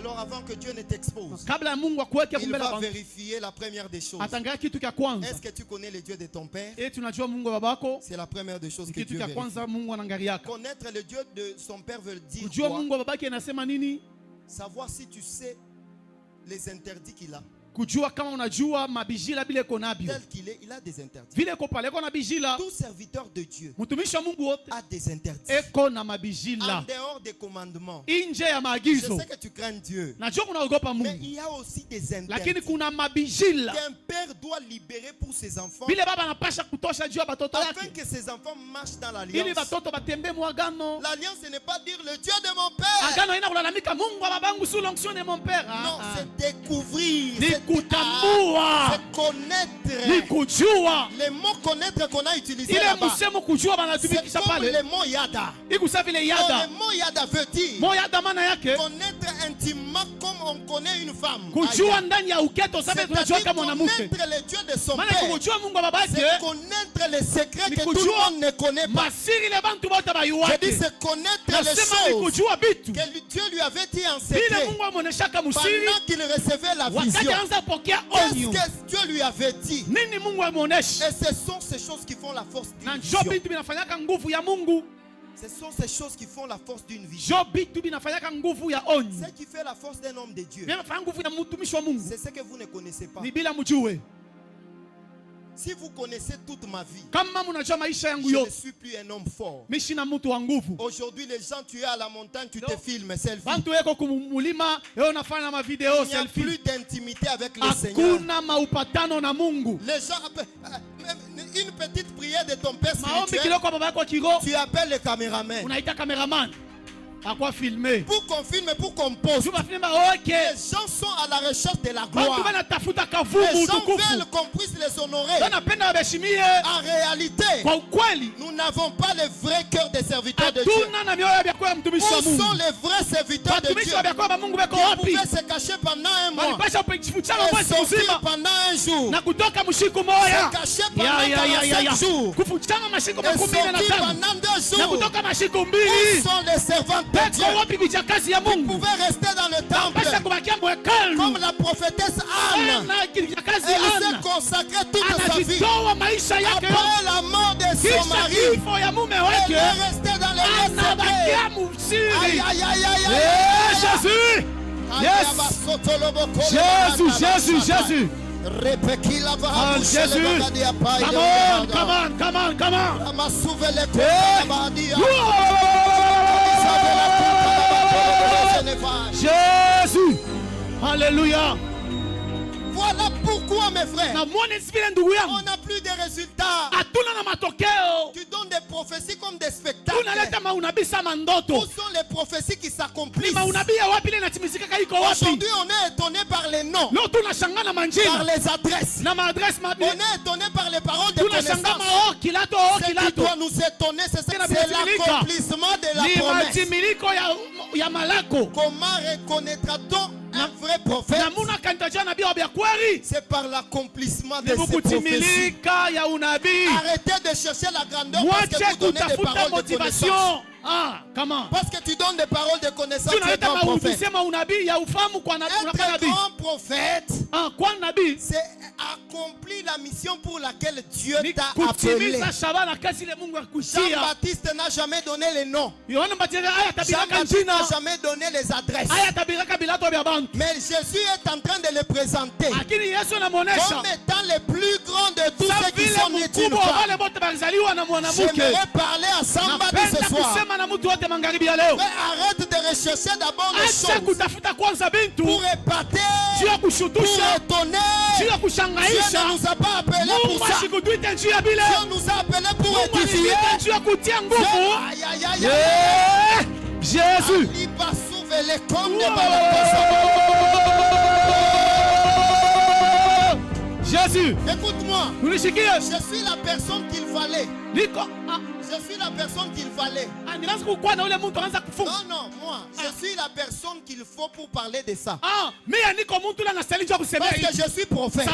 Alors avant que Dieu ne t'expose, il va vérifier la première des choses. Est-ce que tu connais le Dieu de ton père? C'est la première des choses que Dieu vérifie. Connaître le Dieu de son père veut dire quoi? Savoir si tu sais les interdits qu'il a. Tel qu'il est, il a des interdits. Tout serviteur de Dieu a des interdits. En dehors des commandements. Je sais que tu crains Dieu. Mais il y a aussi des interdits qu'un père doit libérer pour ses enfants, afin que ses enfants marchent dans l'alliance. L'alliance, ce n'est pas dire le Dieu de mon père. Non, c'est découvrir. C'est connaître. Les mots connaître qu'on a utilisé là-bas, c'est comme le mot yada. Le mot yada veut dire connaître intimement comme on connaît une femme. C'est-à-dire connaître le Dieu de son père. C'est connaître les secrets que tout le monde ne connaît pas. Je dis c'est connaître les choses que Dieu lui avait dit en secret pendant qu'il recevait la vision. Qu'est-ce que Dieu lui avait dit? Et ce sont ces choses qui font la force d'une vision. Ce sont ces choses qui font la force d'une vision. Ce qui fait la force d'un homme de Dieu, c'est ce que vous ne connaissez pas. Si vous connaissez toute ma vie, je ne suis plus un homme fort. Aujourd'hui, les gens, tu es à la montagne, tu te filmes, selfie. Il n'y a plus d'intimité avec le Seigneur. Les gens, une petite prière de ton père spirituel, tu appelles le caméraman. Pour qu'on filme, pour qu'on poste. Les gens sont à la recherche de la gloire. Les gens veulent qu'on puisse les honorer. En réalité, nous n'avons pas le vrai cœur des serviteurs de Dieu. Où sont les vrais serviteurs de Dieu qui pouvaient se cacher pendant un mois et sortir pendant un jour, se cacher pendant 45 jours et sortir pendant 2 jours? Où sont les servants de Dieu qui pouvaient rester dans le temple comme la prophétesse Anne? Elle s'est consacrée toute sa vie. Après la mort de son mari, elle est restée dans le secret. Aïe, aïe, aïe, aïe, Jésus! Jésus! Oh, Jésus! Come on! Jésus! Alléluia! Voilà pourquoi, mes frères, on n'a plus de résultats. Tu donnes des prophéties comme des spectacles. Où sont les prophéties qui s'accomplissent? Aujourd'hui, on est étonné par les noms, par les adresses. On est étonné par les paroles de connaissance. Ce qui doit nous étonner, c'est l'accomplissement de la promesse. Comment reconnaîtra-t-on un vrai prophète? C'est par l'accomplissement de ces prophéties. Arrêtez de chercher la grandeur parce que vous donnez des paroles de connaissance. Parce que tu donnes des paroles de connaissance, tu es un grand prophète. Être grand prophète, c'est accomplir la mission pour laquelle Dieu t'a appelé. Jean-Baptiste n'a jamais donné les noms. Jean-Baptiste n'a jamais donné les adresses. Mais Jésus est en train de les présenter comme étant les plus grands de tous ceux qui sont nés d'une femme. J'aimerais parler à Sambadi ce soir. Mais arrête de rechercher d'abord les choses pour épater, pour étonner. Dieu ne nous a pas appelés pour ça. Dieu nous a appelés pour édifier. Aïe, aïe, aïe, aïe. Jésus. Jésus. Écoute-moi. Je suis la personne qu'il fallait. Je suis la personne qu'il fallait. Non, moi, je suis la personne qu'il faut pour parler de ça. Parce que je suis prophète.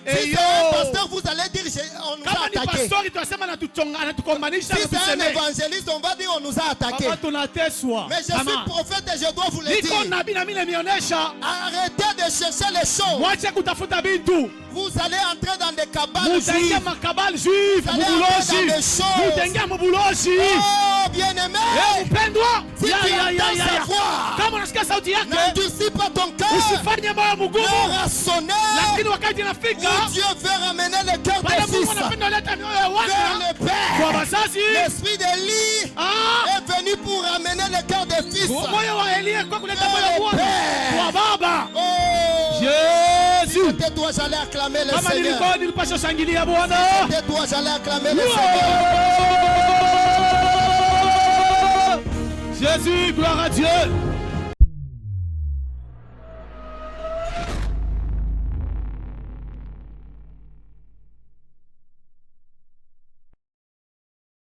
Si c'est un pasteur, vous allez dire on nous a attaqué. Si c'est un évangéliste, on va dire on nous a attaqué. Mais je suis prophète et je dois vous le dire. Arrêtez de chercher les choses. Vous allez entrer dans des cabanes juives. Vous allez entrer dans des choses. Oh, bien-aimé. Si tu entends sa voix, n'endurcis pas ton cœur. L'heure a sonné où Dieu veut ramener le cœur des fils vers le Père. L'esprit d'Élie est venu pour ramener le cœur des fils vers le Père. Oh, Jésus. c'était toi, j'allais acclamer le Seigneur. C'était toi, j'allais acclamer le Seigneur. Jésus, gloire à Dieu.